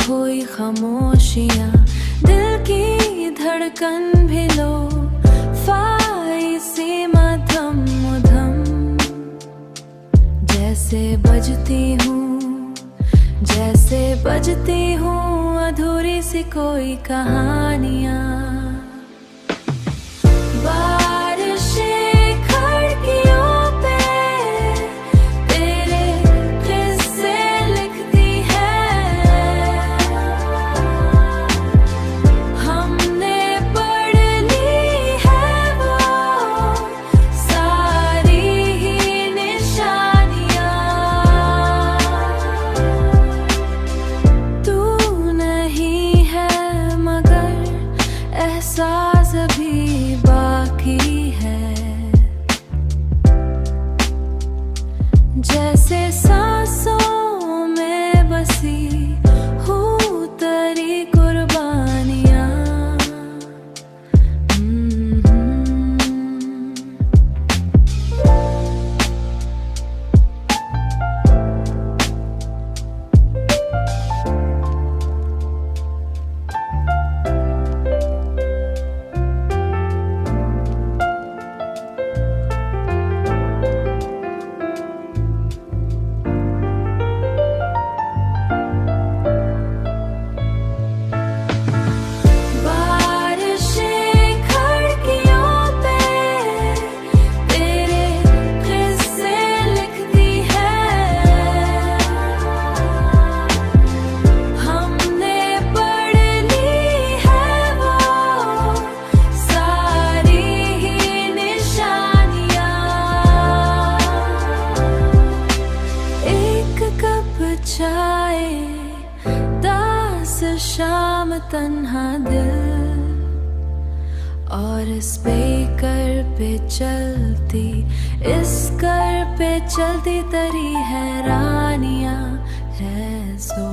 खोई खामोशियाँ, दिल की धड़कन भी लो फाई सी मधम मधम, जैसे बजती हूँ अधूरी सी कोई कहानियाँ। बारिशें खिड़कियों पे तेरे किस्से लिखती है, हमने पढ़ ली है वो सारी ही निशानियाँ। तू नहीं है मगर एहसास भी बाकी है, जैसे सांसों में बसी हूँ तेरी कुर्बानियाँ। चाहे दास शाम तन्हा दिल, और इस बेकर पे चलती तेरी हैरानियाँ है सो।